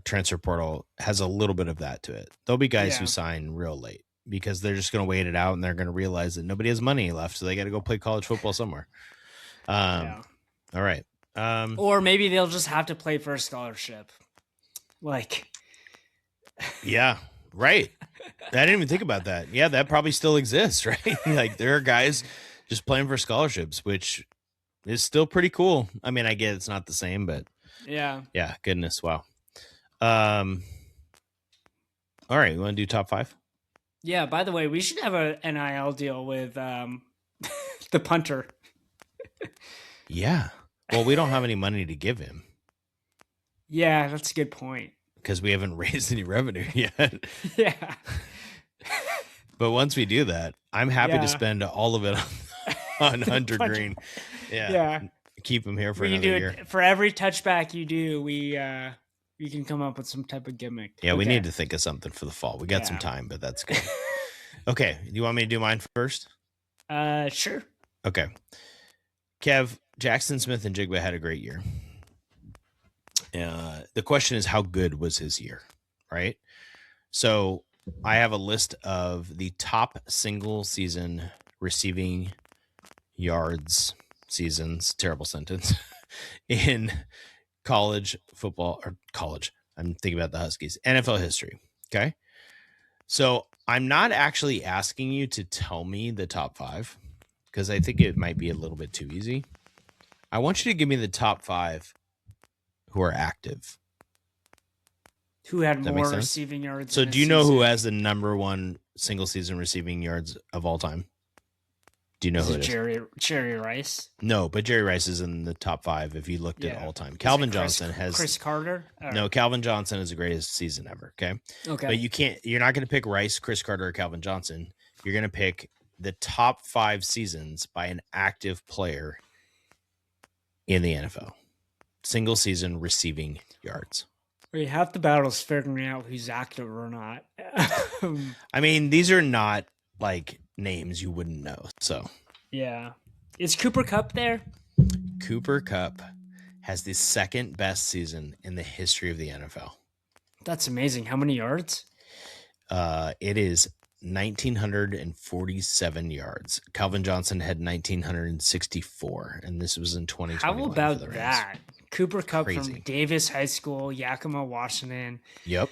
transfer portal has a little bit of that to it. There'll be guys who sign real late because they're just going to wait it out and they're going to realize that nobody has money left. So they got to go play college football somewhere. All right. Or maybe they'll just have to play for a scholarship. Like, yeah, right. I didn't even think about that. Yeah, that probably still exists, right? Like there are guys just playing for scholarships, which is still pretty cool. I mean, I get it's not the same, but yeah, goodness. Wow. All right. You want to do top 5? Yeah. By the way, we should have a NIL deal with the punter. Yeah. Well, we don't have any money to give him. Yeah, that's a good point. Because we haven't raised any revenue yet. Yeah. But once we do that, I'm happy to spend all of it on Hunter Green. Yeah. Keep him here for another year. For every touchback you do, you can come up with some type of gimmick. Yeah, we need to think of something for the fall. We got some time, but that's good. Okay. Do you want me to do mine first? Sure. Okay. Kev, Jackson Smith and Jigba had a great year. The question is, how good was his year? Right. So I have a list of the top single season receiving yards seasons. Terrible sentence in college football or college. I'm thinking about the Huskies, NFL history. Okay. So I'm not actually asking you to tell me the top 5 because I think it might be a little bit too easy. I want you to give me the top 5 who are active. Who had more receiving yards? So do you know who has the number 1 single season receiving yards of all time? Do you know who it is? Jerry Rice? No, but Jerry Rice is in the top 5 if you looked at all time. Calvin Johnson has Chris Carter? No, Calvin Johnson is the greatest season ever, okay? But you're not going to pick Rice, Chris Carter, or Calvin Johnson. You're going to pick the top 5 seasons by an active player in the NFL. Single season receiving yards. Half the battle is figuring out who's active or not. I mean, these are not like names you wouldn't know. So yeah. Is Cooper Kupp there? Cooper Kupp has the second best season in the history of the NFL. That's amazing. How many yards? It is 1,947 yards. Calvin Johnson had 1,964, and this was in 2021. How about that? Cooper Kupp from Davis High School, Yakima, Washington. Yep.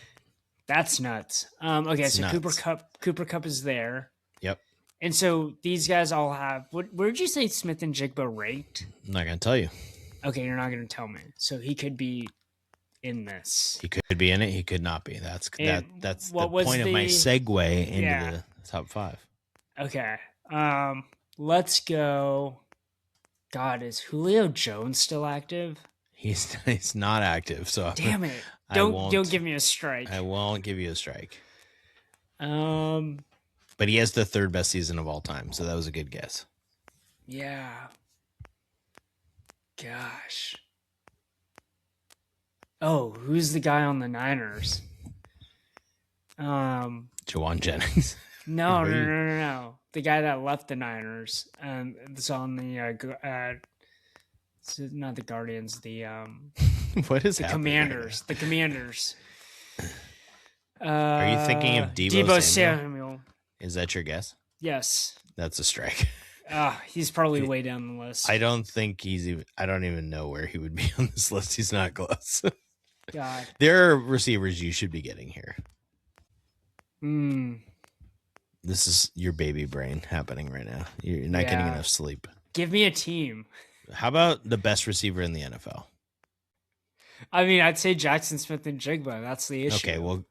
That's nuts. Okay, it's so nuts. Cooper Kupp is there. Yep. And so these guys all have. Where did you say Smith and Jigba ranked? I'm not going to tell you. Okay, you're not going to tell me. So he could be in this. He could be in it. He could not be. That's the point of my segue into the top 5. Okay. Let's go. God, is Julio Jones still active? He's not active. So damn it! Don't give me a strike. I won't give you a strike. But he has the 3rd best season of all time, so that was a good guess. Yeah. Gosh. Oh, who's the guy on the Niners? Jawan Jennings. No. The guy that left the Niners. It's on the not the Guardians. The what is the Commanders? The Commanders. Are you thinking of Deebo Samuel? Is that your guess? Yes. That's a strike. He's probably way down the list. I don't think I don't even know where he would be on this list. He's not close. God. There are receivers you should be getting here. This is your baby brain happening right now. You're not getting enough sleep. Give me a team. How about the best receiver in the NFL? I mean, I'd say Jackson Smith and Jigba. That's the issue. Okay, well,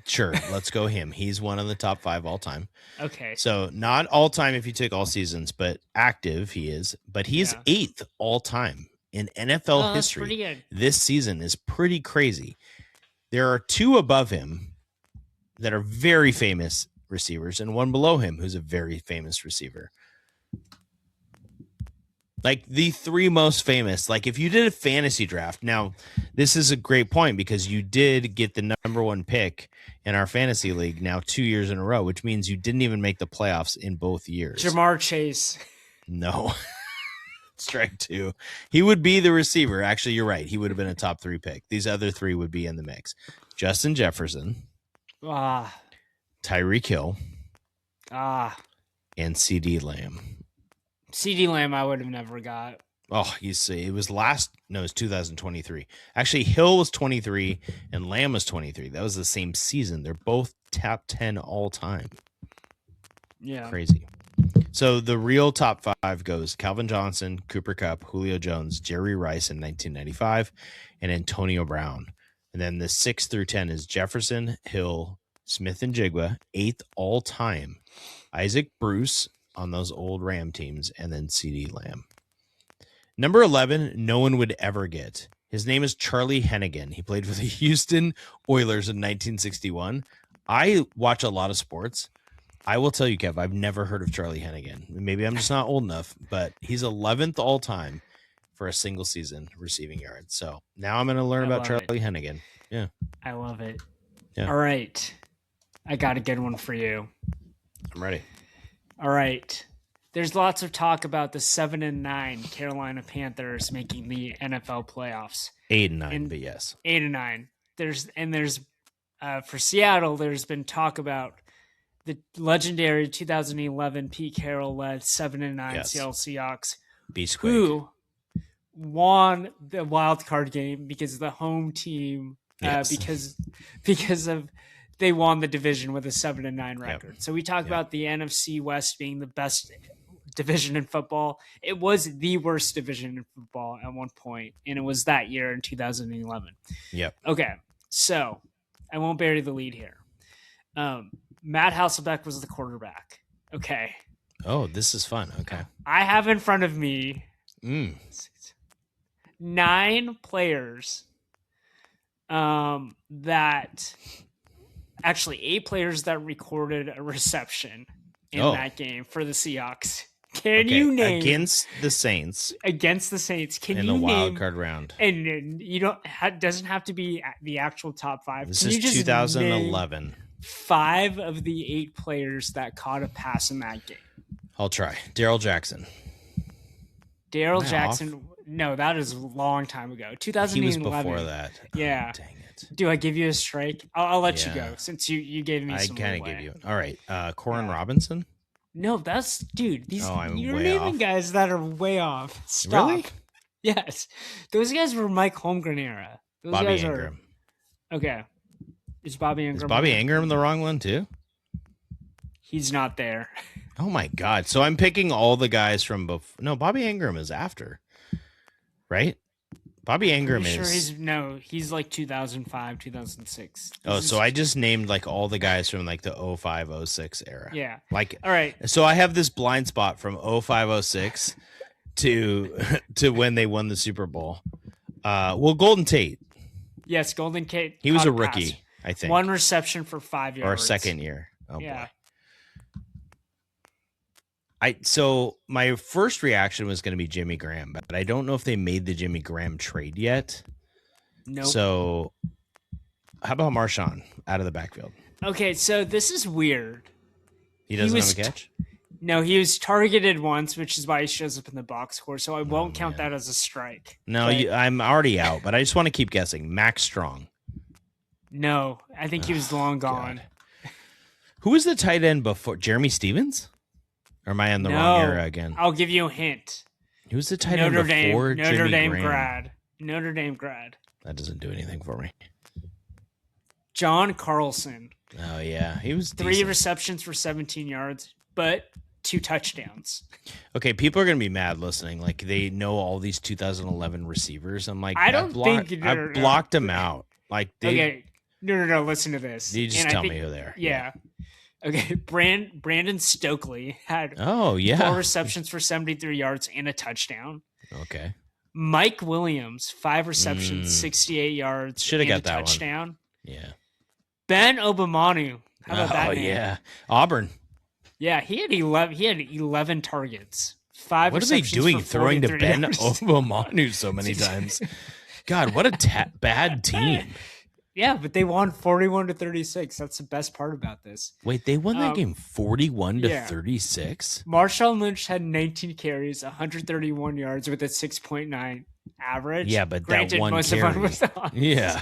sure. Let's go him. He's one of the top 5 all time. Okay. So not all time if you take all seasons, but active he is. But he's 8th all time in NFL history. Pretty good. This season is pretty crazy. There are 2 above him that are very famous receivers and 1 below him who's a very famous receiver. Like the 3 most famous, like if you did a fantasy draft, now this is a great point because you did get the number 1 pick in our fantasy league now 2 years in a row, which means you didn't even make the playoffs in both years. Jamar Chase. No. Strike 2. He would be the receiver. Actually, you're right. He would have been a top 3 pick. These other 3 would be in the mix. Justin Jefferson. Tyreek Hill. And CD Lamb. CD Lamb, I would have never got. Oh, you see, it was 2023. Actually, Hill was 23 and Lamb was 23. That was the same season. They're both top 10 all time. Yeah. Crazy. So the real top 5 goes Calvin Johnson, Cooper Kupp, Julio Jones, Jerry Rice in 1995, and Antonio Brown. And then the 6 through 10 is Jefferson, Hill, Smith and Jigba, 8th all time. Isaac Bruce on those old Ram teams, and then CD Lamb. Number 11, no one would ever get. His name is Charlie Hennigan. He played for the Houston Oilers in 1961. I watch a lot of sports. I will tell you, Kev, I've never heard of Charlie Hennigan. Maybe I'm just not old enough, but he's 11th all time for a single season receiving yards. So now I'm going to learn about Charlie Hennigan. Yeah. I love it. Yeah. All right. I got a good one for you. I'm ready. All right. There's lots of talk about the 7-9 Carolina Panthers making the NFL playoffs. 8-9, but yes. 8-9. There's for Seattle, there's been talk about the legendary 2011 Pete Carroll led 7-9 Seattle Seahawks, who won the wild card game because the home team, because of they won the division with a 7-9 record. Yep. So we talk about the NFC West being the best division in football. It was the worst division in football at one point, and it was that year in 2011. Yep. Okay, so I won't bury the lead here. Matt Hasselbeck was the quarterback. Okay. Oh, this is fun. Okay. I have in front of me 9 players that... Actually, 8 players that recorded a reception in that game for the Seahawks. Can you name against the Saints? Against the Saints, can in you the wild name, card round? And you don't doesn't have to be the actual top 5. This is 2011. 5 of the 8 players that caught a pass in that game. I'll try. Darrell Jackson. Daryl Jackson. Off? No, that is a long time ago. 2011. He was before that. Yeah. Oh, dang it. Do I give you a strike? I'll let you go since you gave me some. I kind of give you. All right. Corin Robinson. No, that's dude. You're naming guys that are way off. Stop. Really? Yes, those guys were Mike Holmgren era. Those Bobby guys Ingram. Okay. Is Bobby Ingram? Is Bobby Ingram the wrong one too? He's not there. Oh my God! So I'm picking all the guys from before. No, Bobby Ingram is after, right? Bobby Ingram is. He's like 2005, 2006. So I just named like all the guys from like the 05, 06 era. Yeah. Like, all right. So I have this blind spot from 05, 06 to when they won the Super Bowl. Golden Tate. Yes, Golden Tate. He was a rookie, pass. I think. 1 reception for 5 yards. Or second year. Oh yeah. Boy. So my first reaction was going to be Jimmy Graham, but I don't know if they made the Jimmy Graham trade yet. No. Nope. So how about Marshawn out of the backfield? Okay, so this is weird. He doesn't have a catch? No, he was targeted once, which is why he shows up in the box score, so I won't count that as a strike. No, I'm already out, but I just want to keep guessing. Max Strong. No, I think he was long gone. God. Who was the tight end before? Jeremy Stevens? Or am I in the wrong era again? I'll give you a hint. Who's the tight end before Notre Dame Graham? grad. Notre Dame grad. That doesn't do anything for me. John Carlson. Oh, yeah. He was 3 receptions for 17 yards, but 2 touchdowns. Okay, people are going to be mad listening. Like, they know all these 2011 receivers. I'm like, I blocked them out. Like, okay. No. Listen to this. You just tell me who they are. Yeah. Okay, Brandon Stokely had 4 receptions for 73 yards and a touchdown. Okay. Mike Williams, 5 receptions, 68 yards, should have got that touchdown. One. Yeah. Ben Obamanu. How about that name? Yeah. Auburn. Yeah, he had 11 targets. 5 What are they doing throwing to Ben Obamanu so many times? God, what a bad team. Yeah, but they won 41-36. That's the best part about this. Wait, they won that game 41-36? Marshawn Lynch had 19 carries, 131 yards with a 6.9 average. Yeah, but granted, that one most carry. Of them was on. Yeah.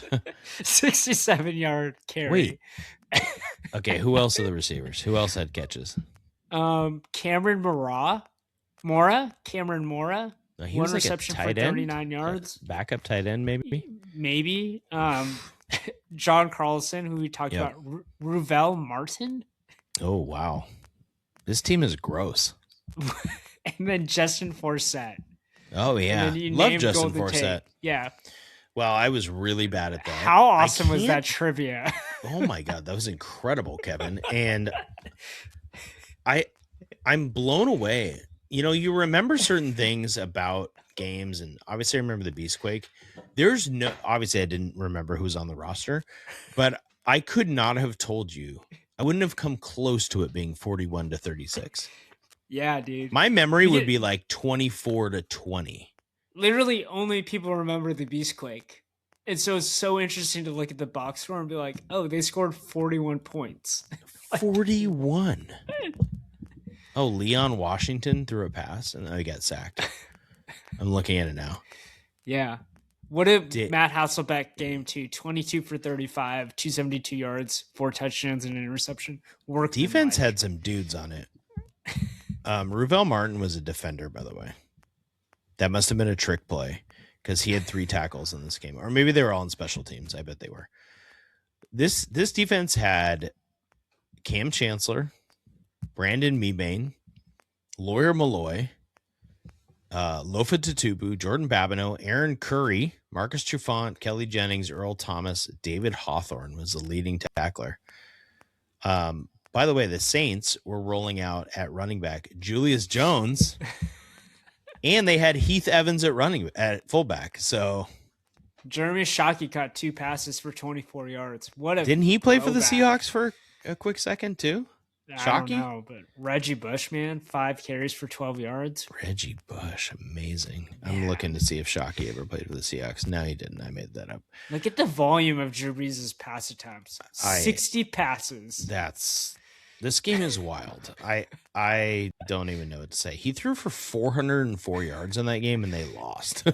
67-yard carry. Wait. Okay, who else are the receivers? Who else had catches? Cameron Mora. Cameron Mora. No, he 1 was like reception a tight for 39 end? yards. Backup tight end, maybe? Maybe. John Carlson, who we talked about. Ruvel Martin. Oh, wow. This team is gross. And then Justin Forsett. Oh, yeah. Love Justin Forsett. Yeah. Well, I was really bad at that. How awesome was that trivia? Oh, my God. That was incredible, Kevin. And I'm blown away. You know, you remember certain things about games, and obviously I remember the Beastquake. Obviously I didn't remember who was on the roster, but I could not have told you. I wouldn't have come close to it being 41-36. Yeah, dude. My memory would be like 24-20. Literally only people remember the Beastquake. And so it's so interesting to look at the box score and be like, oh, they scored 41 points. 41. Oh, Leon Washington threw a pass and he got sacked. I'm looking at it now. Yeah. What a Matt Hasselbeck game too. 22 for 35, 272 yards, 4 touchdowns and an interception. Defense had some dudes on it. Ruvel Martin was a defender, by the way. That must have been a trick play because he had 3 tackles in this game. Or maybe they were all in special teams. I bet they were. This defense had Cam Chancellor, Brandon Mebane, Lawyer Malloy, Lofa Tatupu, Jordan Babineau, Aaron Curry, Marcus Trufant, Kelly Jennings, Earl Thomas, David Hawthorne was the leading tackler. By the way, the Saints were rolling out at running back Julius Jones, and they had Heath Evans at fullback. So Jeremy Shockey caught 2 passes for 24 yards. Didn't he play for the Seahawks for a quick second too? I don't know, but Reggie Bush, man, 5 carries for 12 yards. Reggie Bush, amazing. Yeah. I'm looking to see if Shockey ever played for the Seahawks. No, he didn't. I made that up. Look at the volume of Drew Brees' pass attempts. 60 passes. That's This game is wild. I don't even know what to say. He threw for 404 yards in that game, and they lost.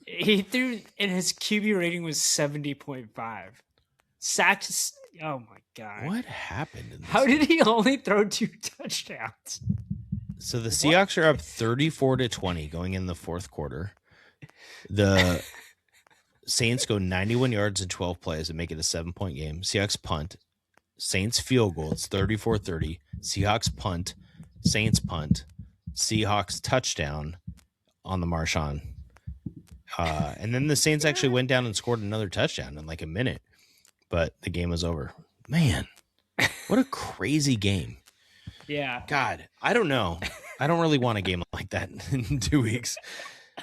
He threw, and his QB rating was 70.5. Sacks. Oh my god! What happened? How did he only throw 2 touchdowns? So the Seahawks are up 34-20 going in the fourth quarter. The Saints go 91 yards in 12 plays and make it a 7-point game. Seahawks punt. Saints field goal. It's 34-30. Seahawks punt. Saints punt. Seahawks touchdown on the Marshawn. And then the Saints actually went down and scored another touchdown in like a minute. But the game was over. Man, what a crazy game. Yeah. God, I don't know. I don't really want a game like that in 2 weeks.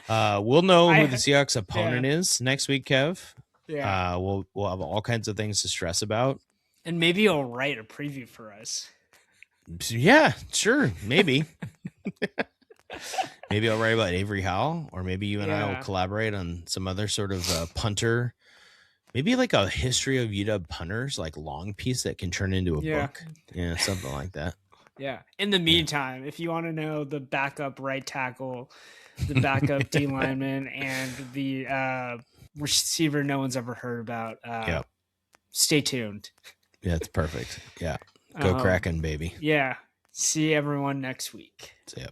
We'll know who the Seahawks opponent is next week, Kev. Yeah. We'll have all kinds of things to stress about. And maybe you'll write a preview for us. Yeah, sure. Maybe. Maybe I'll write about Avery Howell, or maybe you and I will collaborate on some other sort of punter. Maybe like a history of UW punters, like long piece that can turn into a book. Yeah, something like that. Yeah. In the meantime, if you want to know the backup right tackle, the backup D lineman, and the receiver no one's ever heard about, stay tuned. Yeah, it's perfect. Yeah. Go Kraken, baby. Yeah. See everyone next week. See ya.